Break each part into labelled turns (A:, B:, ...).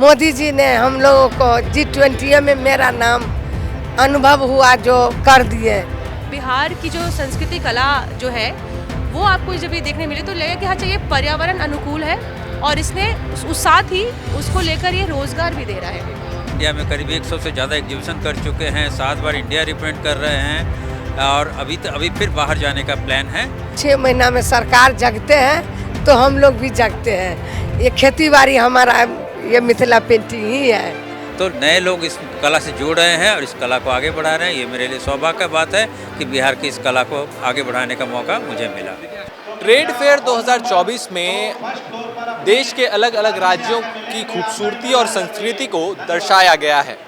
A: मोदी जी ने हम लोगों को G20 में मेरा नाम अनुभव हुआ जो कर दिए।
B: बिहार की जो संस्कृति कला जो है वो आपको जब ये देखने मिले तो लगा कि हाँ चाहिए पर्यावरण अनुकूल है और इसने उस साथ ही उसको लेकर ये रोजगार भी दे रहा है।
C: इंडिया में करीब 100 से ज़्यादा एग्जीबिशन कर चुके हैं, 7 बार इंडिया रिप्रेजेंट कर रहे हैं और अभी फिर बाहर जाने का प्लान है।
A: 6 महीना में सरकार जगते हैं तो हम लोग भी जगते हैं। ये खेती बाड़ी हमारा ये मिथिला पेंटिंग ही है।
C: तो नए लोग इस कला से जुड़ रहे हैं और इस कला को आगे बढ़ा रहे हैं। ये मेरे लिए सौभाग्य की बात है कि बिहार की इस कला को आगे बढ़ाने का मौका मुझे मिला।
D: ट्रेड फेयर 2024 में देश के अलग अलग राज्यों की खूबसूरती और संस्कृति को दर्शाया गया है।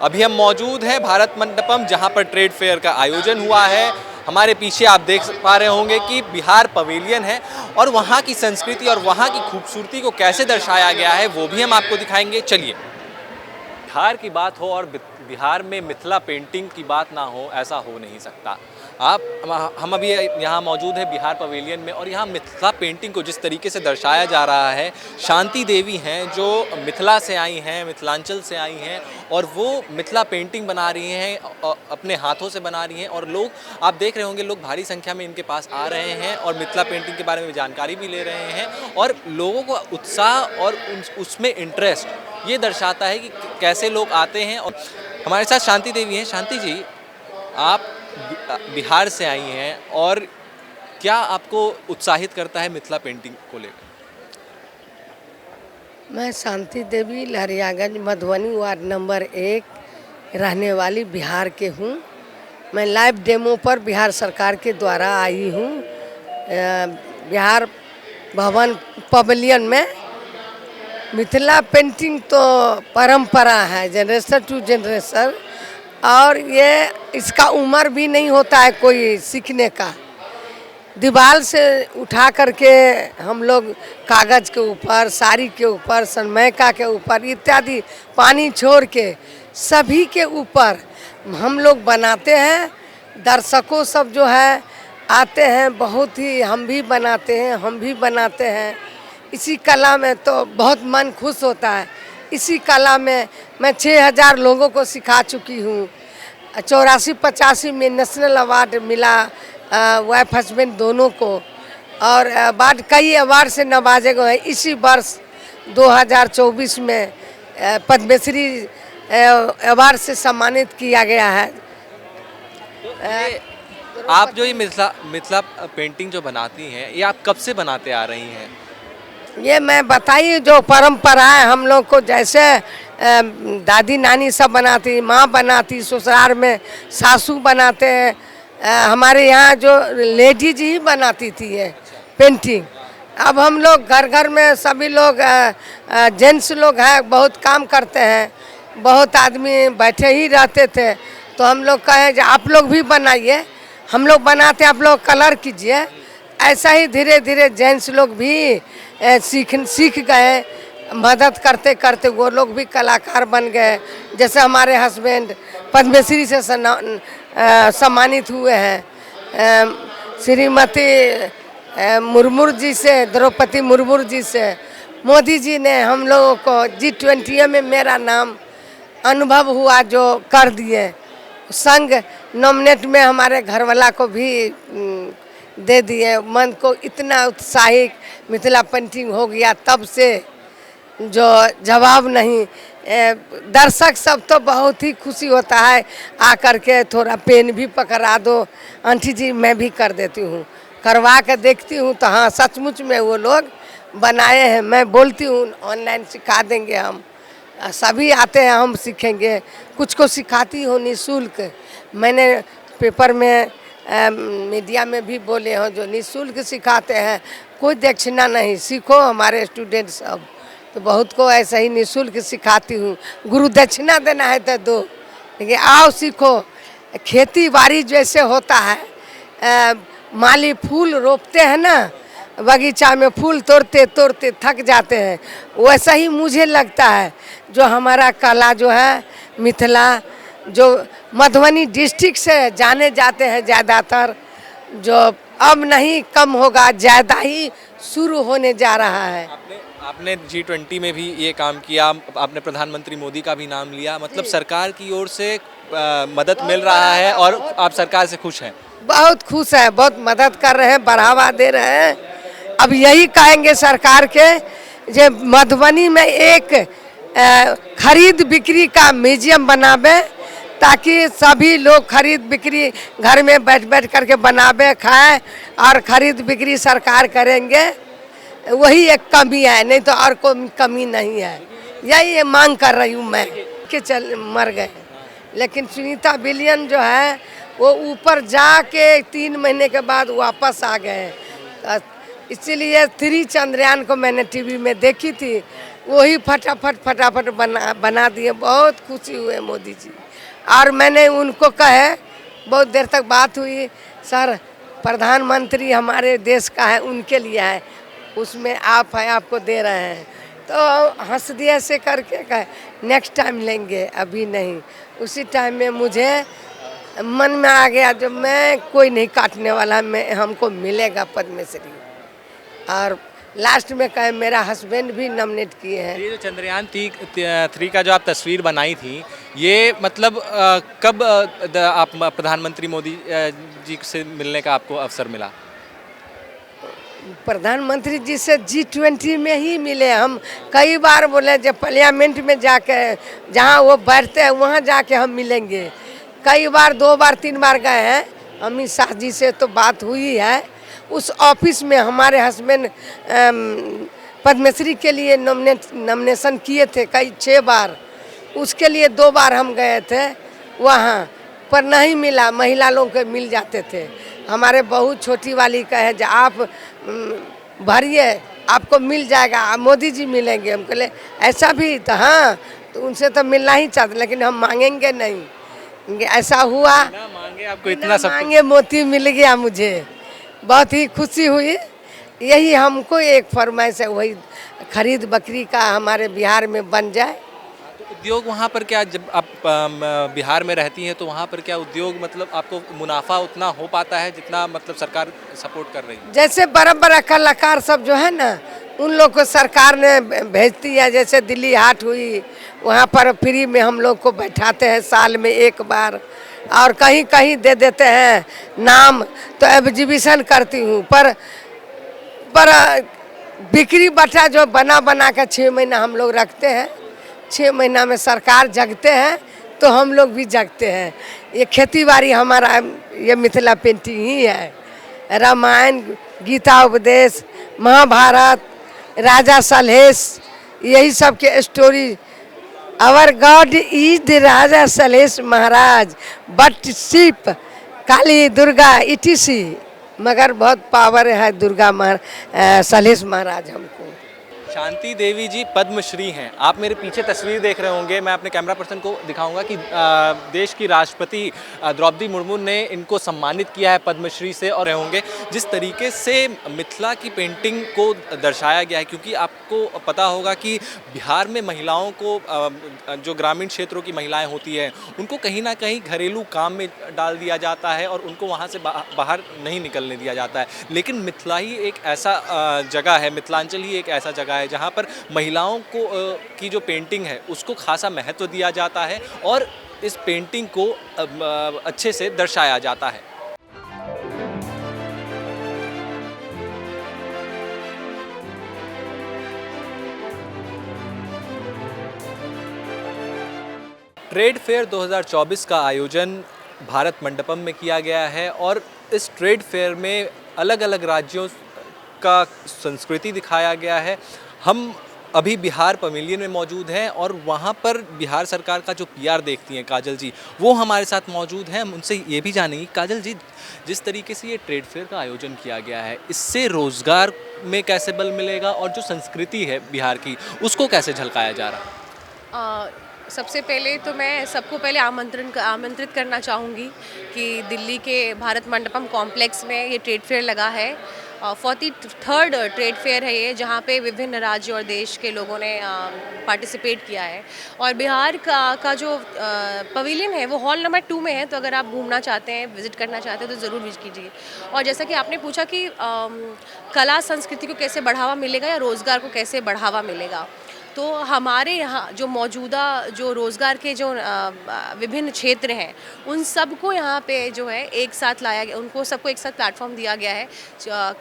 D: अभी हम मौजूद हैं भारत मंडपम, जहां पर ट्रेड फेयर का आयोजन हुआ है। हमारे पीछे आप देख पा रहे होंगे कि बिहार पवेलियन है और वहां की संस्कृति और वहां की खूबसूरती को कैसे दर्शाया गया है वो भी हम आपको दिखाएंगे। चलिए। बिहार की बात हो और बिहार में मिथिला पेंटिंग की बात ना हो, ऐसा हो नहीं सकता। हम अभी यहाँ मौजूद हैं बिहार पवेलियन में और यहाँ मिथिला पेंटिंग को जिस तरीके से दर्शाया जा रहा है, शांति देवी हैं जो मिथिला से आई हैं, मिथिलांचल से आई हैं और वो मिथिला पेंटिंग बना रही हैं, अपने हाथों से बना रही हैं और लोग आप देख रहे होंगे, लोग भारी संख्या में इनके पास आ रहे हैं और मिथिला पेंटिंग के बारे में जानकारी भी ले रहे हैं और लोगों को उत्साह और उसमें इंटरेस्ट ये दर्शाता है कि कैसे लोग आते हैं। और हमारे साथ शांति देवी हैं। शांति जी, आप बिहार से आई हैं और क्या आपको उत्साहित करता है मिथिला पेंटिंग को लेकर?
A: मैं शांति देवी लहरियागंज मधुबनी वार्ड नंबर 1 रहने वाली बिहार के हूँ। मैं लाइव डेमो पर बिहार सरकार के द्वारा आई हूँ बिहार भवन पवेलियन में। मिथिला पेंटिंग तो परंपरा है जनरेशन टू जनरेशन और ये इसका उम्र भी नहीं होता है कोई सीखने का। दीवार से उठा करके हम लोग कागज़ के ऊपर, साड़ी के ऊपर, सनमाइका के ऊपर इत्यादि पानी छोड़ के सभी के ऊपर हम लोग बनाते हैं। दर्शकों सब जो है आते हैं, बहुत ही हम भी बनाते हैं। इसी कला में तो बहुत मन खुश होता है। इसी कला में मैं 6000 लोगों को सिखा चुकी हूँ। 84-85 में नेशनल अवार्ड मिला वाइफ हस्बैंड दोनों को और अवार्ड कई अवार्ड से नवाजे गए हैं। इसी वर्ष 2024 में पद्मश्री अवार्ड से सम्मानित किया गया है।
D: तो आप जो ये मिथिला पेंटिंग जो बनाती हैं, ये आप कब से बनाते आ रही हैं?
A: ये मैं बताइए जो परंपरा है हम लोग को, जैसे दादी नानी सब बनाती, माँ बनाती, ससुराल में सासू बनाते हैं, हमारे यहाँ जो लेडीज ही बनाती थी ये पेंटिंग। अब हम लोग घर घर में सभी लोग जेंट्स लोग हैं, बहुत काम करते हैं, बहुत आदमी बैठे ही रहते थे तो हम लोग कहे कि आप लोग भी बनाइए। हम लोग बनाते, आप लोग कलर कीजिए। ऐसा ही धीरे धीरे जेंट्स लोग भी सीख गए। मदद करते करते वो लोग भी कलाकार बन गए। जैसे हमारे हस्बैंड पद्मश्री से सम्मानित हुए हैं, श्रीमती मुर्मू जी से, द्रौपदी मुर्मू जी से। मोदी जी ने हम लोगों को G20 में मेरा नाम अनुभव हुआ जो कर दिए। संग नॉमिनेट में हमारे घरवाला को भी दे दिए। मन को इतना उत्साहित मिथिला पेंटिंग हो गया तब से जो जवाब नहीं। दर्शक सब तो बहुत ही खुशी होता है आकर के, थोड़ा पेन भी पकड़ा दो आंटी जी, मैं भी कर देती हूँ, करवा के देखती हूँ तो हाँ सचमुच में वो लोग बनाए हैं। मैं बोलती हूँ ऑनलाइन सिखा देंगे हम, सभी आते हैं हम सीखेंगे। कुछ को सिखाती हूँ निःशुल्क। मैंने पेपर में मीडिया में भी बोले हो जो निःशुल्क सिखाते हैं, कोई दक्षिणा नहीं, सीखो हमारे स्टूडेंट सब। तो बहुत को ऐसा ही निःशुल्क सिखाती हूँ। गुरु दक्षिणा देना है तो दो, लेकिन आओ सीखो। खेती बाड़ी जैसे होता है, माली फूल रोपते हैं ना, बगीचा में फूल तोड़ते तोड़ते थक जाते हैं, वैसा ही मुझे लगता है जो हमारा कला जो है मिथिला, जो मधुबनी डिस्ट्रिक्ट से जाने जाते हैं ज़्यादातर, जो अब नहीं कम होगा, ज़्यादा ही शुरू होने जा रहा है।
D: आपने G20 में भी ये काम किया, आपने प्रधानमंत्री मोदी का भी नाम लिया, मतलब सरकार की ओर से मदद मिल रहा है और आप सरकार से खुश हैं?
A: बहुत खुश है, बहुत मदद कर रहे हैं, बढ़ावा दे रहे हैं। अब यही कहेंगे सरकार के जे मधुबनी में एक खरीद बिक्री का म्यूजियम बनावे, ताकि सभी लोग खरीद बिक्री घर में बैठ बैठ करके बनावे, खाएं और खरीद बिक्री सरकार करेंगे। वही एक कमी है, नहीं तो और कोई कमी नहीं है। यही ये मांग कर रही हूँ मैं कि चल मर गए, लेकिन सुनीता विलियम जो है वो ऊपर जाके 3 महीने के बाद वापस आ गए। इसीलिए 3 चंद्रयान को मैंने टीवी में देखी थी, वही फटाफट बना दिए। बहुत खुशी हुए मोदी जी। और मैंने उनको कहे, बहुत देर तक बात हुई, सर प्रधानमंत्री हमारे देश का है, उनके लिए है, उसमें आप है, आपको दे रहे हैं। तो हंस दिए से करके कहे नेक्स्ट टाइम लेंगे, अभी नहीं। उसी टाइम में मुझे मन में आ गया जो मैं कोई नहीं काटने वाला, मैं हमको मिलेगा पद्मश्री। और लास्ट में कहे मेरा हस्बैंड भी नॉमिनेट किए हैं।
D: ये जो चंद्रयान 3 का जो आप तस्वीर बनाई थी, ये मतलब कब आप प्रधानमंत्री मोदी जी से मिलने का आपको अवसर मिला?
A: प्रधानमंत्री जी से G20 में ही मिले हम। कई बार बोले जब पार्लियामेंट में जाके जहाँ वो बैठते हैं वहाँ जाके हम मिलेंगे। कई बार 2 बार 3 बार गए हैं। अमित शाह जी से तो बात हुई है। उस ऑफिस में हमारे हस्बैंड पद्मश्री के लिए नॉमिनेशन किए थे कई 6 बार। उसके लिए 2 बार हम गए थे वहाँ, पर नहीं मिला। महिला लोग के मिल जाते थे। हमारे बहू छोटी वाली कहे जो आप भरिए, आपको मिल जाएगा, मोदी जी मिलेंगे। हम कहले ऐसा भी तो हाँ, तो उनसे तो मिलना ही चाहते, लेकिन हम मांगेंगे नहीं। ऐसा हुआ
D: ना मांगे, आपको इतना सब
A: मांगे मोती मिल गया। मुझे बहुत ही खुशी हुई। यही हमको एक फरमाइश है, वही खरीद बकरी का हमारे बिहार में बन जाए।
D: उद्योग वहाँ पर क्या, जब आप बिहार में रहती हैं तो वहाँ पर क्या उद्योग, मतलब आपको मुनाफा उतना हो पाता है जितना मतलब सरकार सपोर्ट कर रही है?
A: जैसे बड़ा कलाकार सब जो है ना, उन लोग को सरकार ने भेजती है। जैसे दिल्ली हाट हुई, वहाँ पर फ्री में हम लोग को बैठाते हैं साल में 1 बार। और कहीं कहीं दे देते हैं नाम, तो एग्जीबिशन करती हूँ। पर बिक्री बटा जो बना के 6 महीना हम लोग रखते हैं। 6 महीना में सरकार जगते हैं तो हम लोग भी जगते हैं। ये खेती बाड़ी हमारा, ये मिथिला पेंटिंग ही है। रामायण, गीता उपदेश, महाभारत, राजा सलहेश, यही सब के story. Our god is the Raja Salhesh Maharaj, but ship Kali Durga etc. मगर बहुत पावर है दुर्गा सलहेश महाराज हमको।
D: शांति देवी जी पद्मश्री हैं। आप मेरे पीछे तस्वीर देख रहे होंगे, मैं अपने कैमरा पर्सन को दिखाऊंगा कि देश की राष्ट्रपति द्रौपदी मुर्मू ने इनको सम्मानित किया है पद्मश्री से। और होंगे जिस तरीके से मिथिला की पेंटिंग को दर्शाया गया है, क्योंकि आपको पता होगा कि बिहार में महिलाओं को, जो ग्रामीण क्षेत्रों की महिलाएं होती हैं, उनको कहीं ना कहीं घरेलू काम में डाल दिया जाता है और उनको वहाँ से बाहर नहीं निकलने दिया जाता है। लेकिन मिथिला ही एक ऐसा जगह है, मिथिलांचल ही एक ऐसा जगह है जहाँ पर महिलाओं को की जो पेंटिंग है उसको खासा महत्व दिया जाता है और इस पेंटिंग को अच्छे से दर्शाया जाता है। ट्रेड फेयर 2024 का आयोजन भारत मंडपम में किया गया है और इस ट्रेड फेयर में अलग अलग राज्यों का संस्कृति दिखाया गया है। हम अभी बिहार पवेलियन में मौजूद हैं और वहाँ पर बिहार सरकार का जो PR देखती हैं काजल जी, वो हमारे साथ मौजूद हैं। हम उनसे ये भी जानेंगे, काजल जी जिस तरीके से ये ट्रेड फेयर का आयोजन किया गया है, इससे रोज़गार में कैसे बल मिलेगा और जो संस्कृति है बिहार की उसको कैसे झलकाया जा रहा है?
B: सबसे पहले तो मैं सबको पहले आमंत्रित करना चाहूँगी कि दिल्ली के भारत मंडपम कॉम्प्लेक्स में ये ट्रेड फेयर लगा है 43rd ट्रेड फेयर है ये, जहाँ पे विभिन्न राज्य और देश के लोगों ने पार्टिसिपेट किया है। और बिहार का जो पवेलियन है वो हॉल नंबर 2 में है, तो अगर आप घूमना चाहते हैं, विज़िट करना चाहते हैं तो ज़रूर विज़िट कीजिए। और जैसा कि आपने पूछा कि कला संस्कृति को कैसे बढ़ावा मिलेगा या रोज़गार को कैसे बढ़ावा मिलेगा, तो हमारे यहाँ जो मौजूदा जो रोज़गार के जो विभिन्न क्षेत्र हैं, उन सबको यहाँ पे जो है एक साथ लाया गया, उनको सबको एक साथ प्लेटफॉर्म दिया गया है।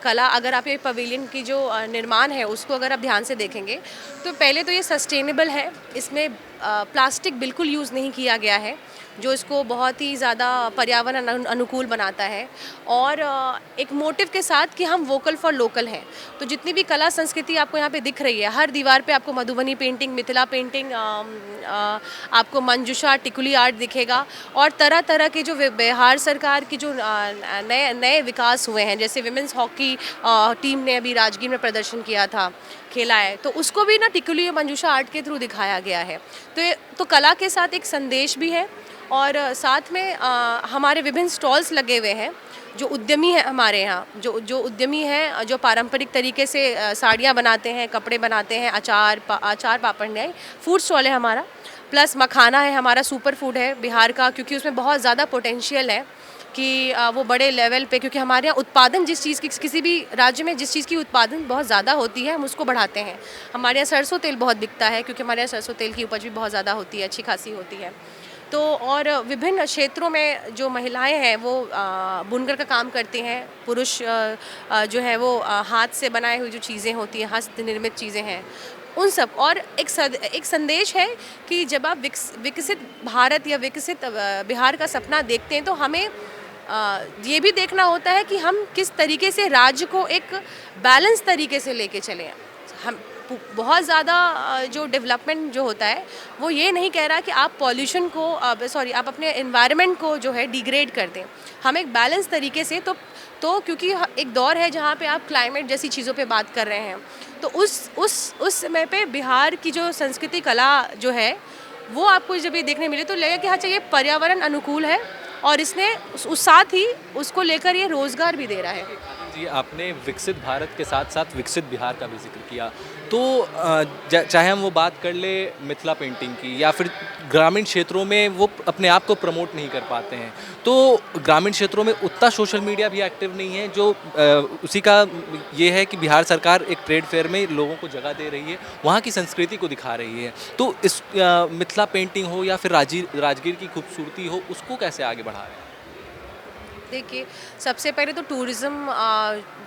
B: कला, अगर आप ये पवेलियन की जो निर्माण है उसको अगर आप ध्यान से देखेंगे तो पहले तो ये सस्टेनेबल है, इसमें प्लास्टिक बिल्कुल यूज़ नहीं किया गया है, जो इसको बहुत ही ज़्यादा पर्यावरण अनुकूल बनाता है। और एक मोटिव के साथ कि हम वोकल फॉर लोकल हैं, तो जितनी भी कला संस्कृति आपको यहाँ पे दिख रही है, हर दीवार पे आपको मधुबनी पेंटिंग, मिथिला पेंटिंग, आपको मंजूषा, टिकुली आर्ट दिखेगा। और तरह तरह के जो बिहार सरकार की जो नए नए विकास हुए हैं, जैसे विमेंस हॉकी टीम ने अभी राजगीर में प्रदर्शन किया था, खेला है, तो उसको भी ना टिकुली और मंजूषा आर्ट के थ्रू दिखाया गया है। तो कला के साथ एक संदेश भी है, और साथ में हमारे विभिन्न स्टॉल्स लगे हुए हैं। जो उद्यमी हैं हमारे यहाँ, जो उद्यमी हैं, जो पारंपरिक तरीके से साड़ियाँ बनाते हैं, कपड़े बनाते हैं, अचार पापड़ नहीं, फूड स्टॉल है हमारा, प्लस मखाना है हमारा, सुपर फूड है बिहार का, क्योंकि उसमें बहुत ज़्यादा पोटेंशियल है कि वो बड़े लेवल पे, क्योंकि हमारे यहाँ उत्पादन जिस चीज़ की, किसी भी राज्य में जिस चीज़ की उत्पादन बहुत ज़्यादा होती है, हम उसको बढ़ाते हैं। हमारे यहाँ सरसों तेल बहुत बिकता है, क्योंकि हमारे यहाँ सरसों तेल की उपज भी बहुत ज़्यादा होती है, अच्छी खासी होती है। तो और विभिन्न क्षेत्रों में जो महिलाएं हैं वो बुनकर का काम करती हैं, पुरुष जो है वो हाथ से बनाए हुई जो चीज़ें होती हैं, हस्त निर्मित चीज़ें हैं, उन सब। और एक संदेश है कि जब आप विकसित भारत या विकसित बिहार का सपना देखते हैं, तो हमें ये भी देखना होता है कि हम किस तरीके से राज्य को एक बैलेंस तरीके से लेके चलें। हम बहुत ज़्यादा जो डेवलपमेंट जो होता है वो ये नहीं कह रहा कि आप पॉल्यूशन को आप अपने एनवायरनमेंट को जो है डिग्रेड कर दें। हम एक बैलेंस तरीके से तो क्योंकि एक दौर है जहाँ पे आप क्लाइमेट जैसी चीज़ों पे बात कर रहे हैं, तो उस समय पे बिहार की जो संस्कृति कला जो है वो आपको जब ये देखने मिले तो लगेगा कि हाँ चाहिए पर्यावरण अनुकूल है, और इसने उस साथ ही उसको लेकर ये रोज़गार भी दे रहा है।
D: जी, आपने विकसित भारत के साथ साथ विकसित बिहार का भी जिक्र किया, तो चाहे हम वो बात कर ले मिथिला पेंटिंग की, या फिर ग्रामीण क्षेत्रों में वो अपने आप को प्रमोट नहीं कर पाते हैं, तो ग्रामीण क्षेत्रों में उतना सोशल मीडिया भी एक्टिव नहीं है, जो उसी का ये है कि बिहार सरकार एक ट्रेड फेयर में लोगों को जगह दे रही है, वहाँ की संस्कृति को दिखा रही है। तो इस मिथिला पेंटिंग हो या फिर राजगीर की खूबसूरती हो, उसको कैसे आगे बढ़ा रहे हैं?
B: देखिए, सबसे पहले तो टूरिज़्म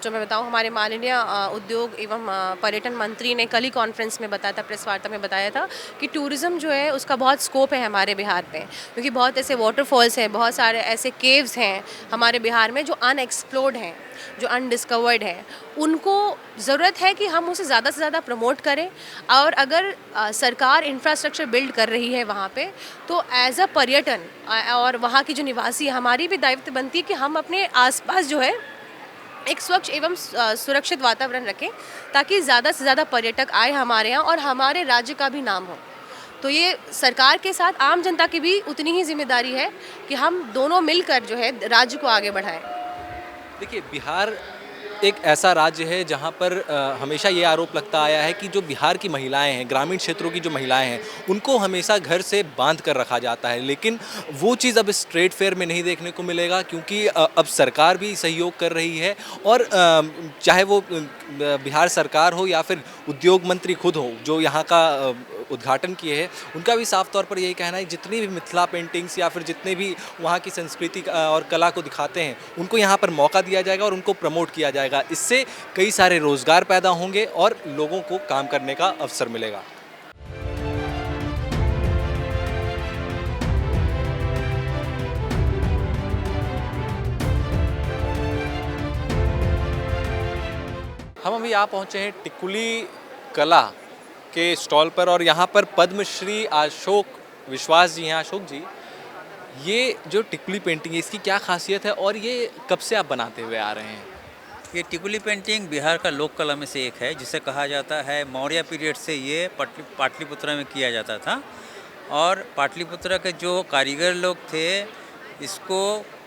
B: जो मैं बताऊं, हमारे माननीय उद्योग एवं पर्यटन मंत्री ने कल ही कॉन्फ्रेंस में बताया था, प्रेस वार्ता में बताया था कि टूरिज़्म जो है उसका बहुत स्कोप है हमारे बिहार पे, क्योंकि बहुत ऐसे वाटरफॉल्स हैं, बहुत सारे ऐसे केव्स हैं हमारे बिहार में जो अनएक्सप्लोर्ड हैं, जो अनडिस्कवर्ड हैं। उनको ज़रूरत है कि हम उसे ज़्यादा से ज़्यादा प्रमोट करें, और अगर सरकार इंफ्रास्ट्रक्चर बिल्ड कर रही है वहाँ पे, तो एज अ पर्यटन और वहाँ की जो निवासी, हमारी भी दायित्व बनती है कि हम अपने आसपास जो है एक स्वच्छ एवं सुरक्षित वातावरण रखें, ताकि ज़्यादा से ज़्यादा पर्यटक आए हमारे यहाँ और हमारे राज्य का भी नाम हो। तो ये सरकार के साथ आम जनता की भी उतनी ही जिम्मेदारी है कि हम दोनों मिलकर जो है राज्य को आगे बढ़ाएं।
D: देखिए, बिहार एक ऐसा राज्य है जहाँ पर हमेशा ये आरोप लगता आया है कि जो बिहार की महिलाएं हैं, ग्रामीण क्षेत्रों की जो महिलाएं हैं, उनको हमेशा घर से बांध कर रखा जाता है, लेकिन वो चीज़ अब इस ट्रेड फेयर में नहीं देखने को मिलेगा, क्योंकि अब सरकार भी सहयोग कर रही है, और चाहे वो बिहार सरकार हो या फिर उद्योग मंत्री खुद हो जो यहाँ का उद्घाटन किए हैं, उनका भी साफ तौर पर यही कहना है जितनी भी मिथिला पेंटिंग्स या फिर जितने भी वहाँ की संस्कृति और कला को दिखाते हैं, उनको यहाँ पर मौका दिया जाएगा और उनको प्रमोट किया जाएगा। इससे कई सारे रोजगार पैदा होंगे और लोगों को काम करने का अवसर मिलेगा। हम अभी यहाँ पहुँचे हैं टिकुली कला के स्टॉल पर, और यहाँ पर पद्मश्री अशोक विश्वास जी हैं। अशोक जी, ये जो टिकुली पेंटिंग है, इसकी क्या खासियत है और ये कब से आप बनाते हुए आ रहे हैं?
C: ये टिकुली पेंटिंग बिहार का लोक कला में से एक है, जिसे कहा जाता है मौर्य पीरियड से ये पाटलिपुत्र में किया जाता था, और पाटलिपुत्र के जो कारीगर लोग थे इसको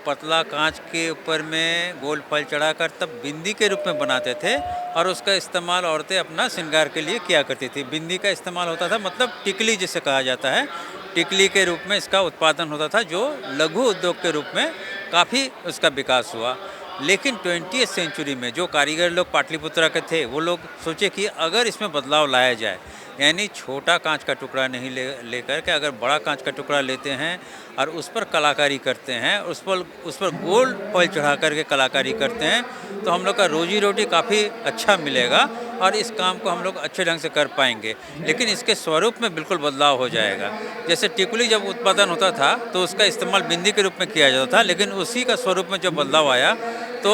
C: पतला कांच के ऊपर में गोल फल चढ़ाकर तब बिंदी के रूप में बनाते थे और उसका इस्तेमाल औरतें अपना श्रृंगार के लिए किया करती थी। बिंदी का इस्तेमाल होता था, मतलब टिकली जिसे कहा जाता है, टिकली के रूप में इसका उत्पादन होता था, जो लघु उद्योग के रूप में काफ़ी उसका विकास हुआ। लेकिन 20वीं सेंचुरी में जो कारीगर लोग पाटलिपुत्रा के थे, वो लोग सोचे कि अगर इसमें बदलाव लाया जाए, यानी छोटा कांच का टुकड़ा नहीं लेकर के अगर बड़ा कांच का टुकड़ा लेते हैं और उस पर कलाकारी करते हैं, उस पर गोल फल चढ़ा करके कलाकारी करते हैं, तो हम लोग का रोजी रोटी काफ़ी अच्छा मिलेगा और इस काम को हम लोग अच्छे ढंग से कर पाएंगे। लेकिन इसके स्वरूप में बिल्कुल बदलाव हो जाएगा। जैसे टिकुली जब उत्पादन होता था तो उसका इस्तेमाल बिंदी के रूप में किया जाता था, लेकिन उसी का स्वरूप में जब बदलाव आया तो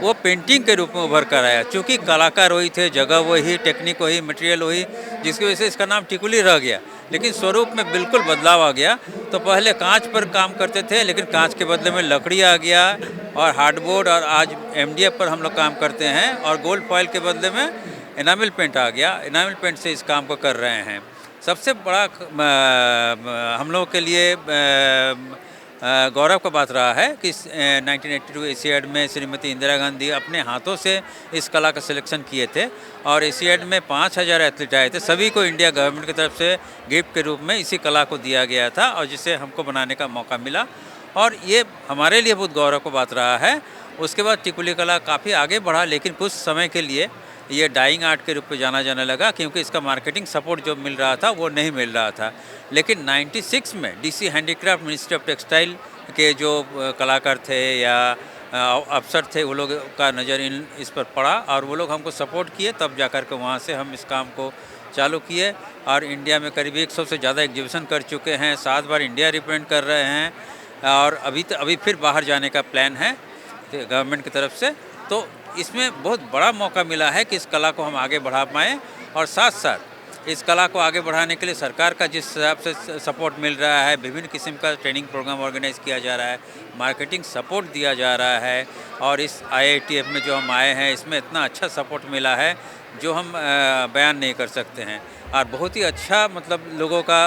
C: वो पेंटिंग के रूप में उभर कर आया। चूँकि कलाकार वही थे, जगह वही, टेक्निक वही, मटेरियल वही, जिसकी वजह से इसका नाम टिकुली रह गया, लेकिन स्वरूप में बिल्कुल बदलाव आ गया। तो पहले कांच पर काम करते थे, लेकिन कांच के बदले में लकड़ी आ गया और हार्डबोर्ड, और आज MDF पर हम लोग काम करते हैं, और गोल्ड फॉयल के बदले में एनामिल पेंट आ गया। एनामिल पेंट से इस काम को कर रहे हैं। सबसे बड़ा हम लोग के लिए गौरव का बात रहा है कि 1982 एशियाड में श्रीमती इंदिरा गांधी अपने हाथों से इस कला का सिलेक्शन किए थे और एशियाड में 5000 एथलीट आए थे। सभी को इंडिया गवर्नमेंट की तरफ से गिफ्ट के रूप में इसी कला को दिया गया था और जिसे हमको बनाने का मौका मिला, और ये हमारे लिए बहुत गौरव की बात रहा है। उसके बाद टिकुली कला काफ़ी आगे बढ़ा, लेकिन कुछ समय के लिए ये डाइंग आर्ट के रूप में जाना जाने लगा, क्योंकि इसका मार्केटिंग सपोर्ट जो मिल रहा था वो नहीं मिल रहा था। लेकिन 96 में DC handicraft, ministry of textile के जो कलाकार थे या अफसर थे, वो लोग का नज़र इस पर पड़ा और वो लोग हमको सपोर्ट किए। तब जाकर के वहाँ से हम इस काम को चालू किए और इंडिया में करीब 100 से ज़्यादा एग्जीबिशन कर चुके हैं। 7 बार इंडिया रिप्रेजेंट कर रहे हैं और अभी फिर बाहर जाने का प्लान है गवर्नमेंट की तरफ से। तो इसमें बहुत बड़ा मौका मिला है कि इस कला को हम आगे बढ़ा पाएँ, और साथ साथ इस कला को आगे बढ़ाने के लिए सरकार का जिस हिसाब से सपोर्ट मिल रहा है, विभिन्न किस्म का ट्रेनिंग प्रोग्राम ऑर्गेनाइज किया जा रहा है, मार्केटिंग सपोर्ट दिया जा रहा है, और इस IITF में जो हम आए हैं इसमें इतना अच्छा सपोर्ट मिला है जो हम बयान नहीं कर सकते हैं। और बहुत ही अच्छा मतलब लोगों का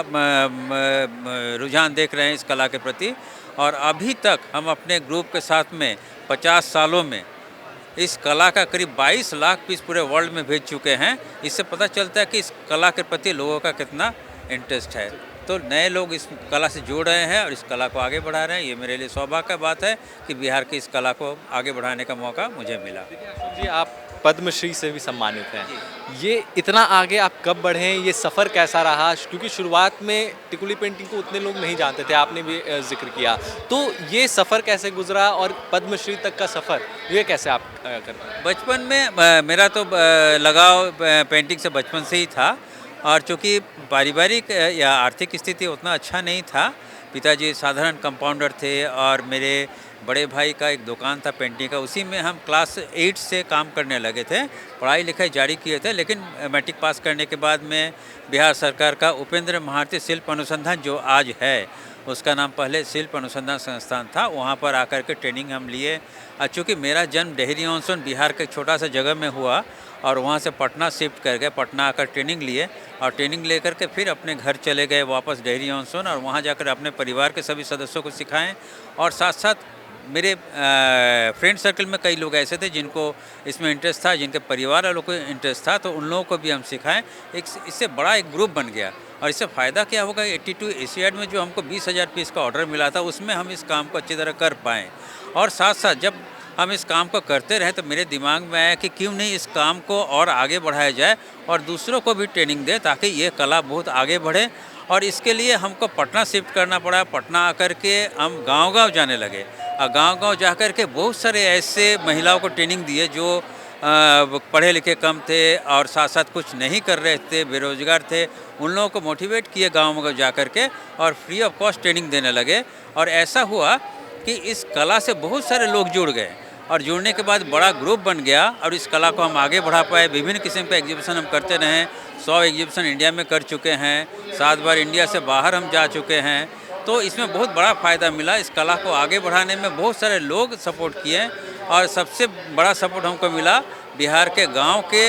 C: रुझान देख रहे हैं इस कला के प्रति। और अभी तक हम अपने ग्रुप के साथ में 50 सालों में इस कला का करीब 22 लाख पीस पूरे वर्ल्ड में भेज चुके हैं। इससे पता चलता है कि इस कला के प्रति लोगों का कितना इंटरेस्ट है। तो नए लोग इस कला से जुड़ रहे हैं और इस कला को आगे बढ़ा रहे हैं। ये मेरे लिए सौभाग्य की बात है कि बिहार की इस कला को आगे बढ़ाने का मौका मुझे मिला।
D: जी, आप पद्मश्री से भी सम्मानित हैं। ये इतना आगे आप कब बढ़े, ये सफ़र कैसा रहा? क्योंकि शुरुआत में टिकुली पेंटिंग को उतने लोग नहीं जानते थे, आपने भी जिक्र किया, तो ये सफ़र कैसे गुजरा और पद्मश्री तक का सफ़र ये कैसे आप करते?
C: बचपन में मेरा तो लगाव पेंटिंग से बचपन से ही था, और चूँकि पारिवारिक या आर्थिक स्थिति उतना अच्छा नहीं था, पिताजी साधारण कंपाउंडर थे और मेरे बड़े भाई का एक दुकान था पेंटिंग का, उसी में हम क्लास 8 से काम करने लगे थे। पढ़ाई लिखाई जारी किए थे, लेकिन मैट्रिक पास करने के बाद में बिहार सरकार का उपेंद्र महारती शिल्प अनुसंधान जो आज है, उसका नाम पहले शिल्प अनुसंधान संस्थान था, वहाँ पर आकर के ट्रेनिंग हम लिए। चूँकि मेरा जन्म डेहरी ऑनसोन बिहार के छोटा सा जगह में हुआ और वहाँ से पटना शिफ्ट कर गए, पटना आकर ट्रेनिंग लिए और ट्रेनिंग लेकर के फिर अपने घर चले गए वापस डेहरी ऑनसोन, और वहाँ जाकर अपने परिवार के सभी सदस्यों को सिखाएं। और साथ साथ मेरे फ्रेंड सर्कल में कई लोग ऐसे थे जिनको इसमें इंटरेस्ट था, जिनके परिवार वालों को इंटरेस्ट था, तो उन लोगों को भी हम सिखाएं। इससे बड़ा एक ग्रुप बन गया। और इससे फ़ायदा क्या होगा, 82 एशियाड में जो हमको 20,000 पीस का ऑर्डर मिला था, उसमें हम इस काम को अच्छी तरह कर पाएँ। और साथ साथ जब हम इस काम को करते रहे तो मेरे दिमाग में आया कि क्यों नहीं इस काम को और आगे बढ़ाया जाए और दूसरों को भी ट्रेनिंग दें, ताकि ये कला बहुत आगे बढ़े। और इसके लिए हमको पटना शिफ्ट करना पड़ा। पटना आकर के हम गांव-गांव जाने लगे और गांव-गांव जाकर के बहुत सारे ऐसे महिलाओं को ट्रेनिंग दिए जो पढ़े लिखे कम थे और साथ साथ कुछ नहीं कर रहे थे, बेरोजगार थे। उन लोगों को मोटिवेट किए गाँव में जाकर के और फ्री ऑफ कॉस्ट ट्रेनिंग देने लगे। और ऐसा हुआ कि इस कला से बहुत सारे लोग जुड़ गए और जुड़ने के बाद बड़ा ग्रुप बन गया और इस कला को हम आगे बढ़ा पाए। विभिन्न किस्म के एग्जीबिशन हम करते रहे। 100 एग्जीबिशन इंडिया में कर चुके हैं, 7 बार इंडिया से बाहर हम जा चुके हैं। तो इसमें बहुत बड़ा फ़ायदा मिला। इस कला को आगे बढ़ाने में बहुत सारे लोग सपोर्ट किए और सबसे बड़ा सपोर्ट हमको मिला बिहार के गांव के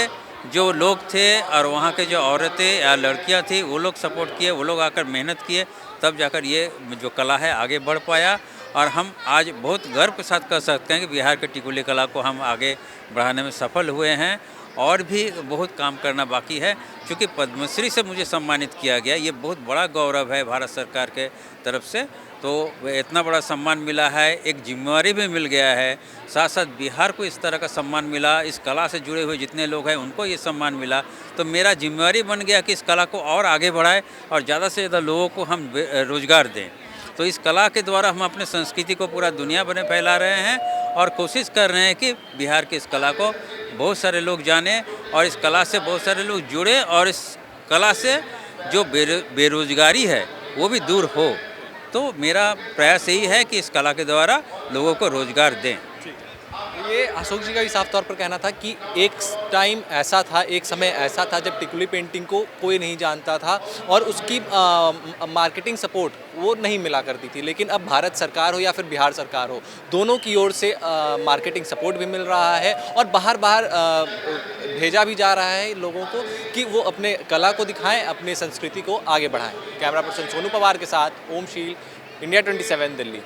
C: जो लोग थे और वहाँ के जो औरतें या लड़कियाँ थी, वो लोग सपोर्ट किए, वो लोग आकर मेहनत किए, तब जाकर ये जो कला है आगे बढ़ पाया। और हम आज बहुत गर्व के साथ कह सकते हैं कि बिहार के टिकुली कला को हम आगे बढ़ाने में सफल हुए हैं और भी बहुत काम करना बाकी है। क्योंकि पद्मश्री से मुझे सम्मानित किया गया, ये बहुत बड़ा गौरव है भारत सरकार के तरफ से। तो इतना बड़ा सम्मान मिला है, एक जिम्मेवारी भी मिल गया है, साथ साथ बिहार को इस तरह का सम्मान मिला, इस कला से जुड़े हुए जितने लोग हैं उनको ये सम्मान मिला। तो मेरा जिम्मेवारी बन गया कि इस कला को और आगे बढ़ाएं और ज़्यादा से ज़्यादा लोगों को हम रोज़गार दें। तो इस कला के द्वारा हम अपने संस्कृति को पूरा दुनिया भर में फैला रहे हैं और कोशिश कर रहे हैं कि बिहार की इस कला को बहुत सारे लोग जानें और इस कला से बहुत सारे लोग जुड़े और इस कला से जो बेरोजगारी है वो भी दूर हो। तो मेरा प्रयास यही है कि इस कला के द्वारा लोगों को रोजगार दें।
D: ये अशोक जी का भी साफ तौर पर कहना था कि एक टाइम ऐसा था, एक समय ऐसा था जब टिकुली पेंटिंग को कोई नहीं जानता था और उसकी मार्केटिंग सपोर्ट वो नहीं मिला करती थी। लेकिन अब भारत सरकार हो या फिर बिहार सरकार हो, दोनों की ओर से मार्केटिंग सपोर्ट भी मिल रहा है और बाहर भेजा भी जा रहा है लोगों को कि वो अपने कला को दिखाएं, अपने संस्कृति को आगे बढ़ाएं। कैमरा पर्सन सोनू पवार के साथ ओम शील, इंडिया 27 दिल्ली।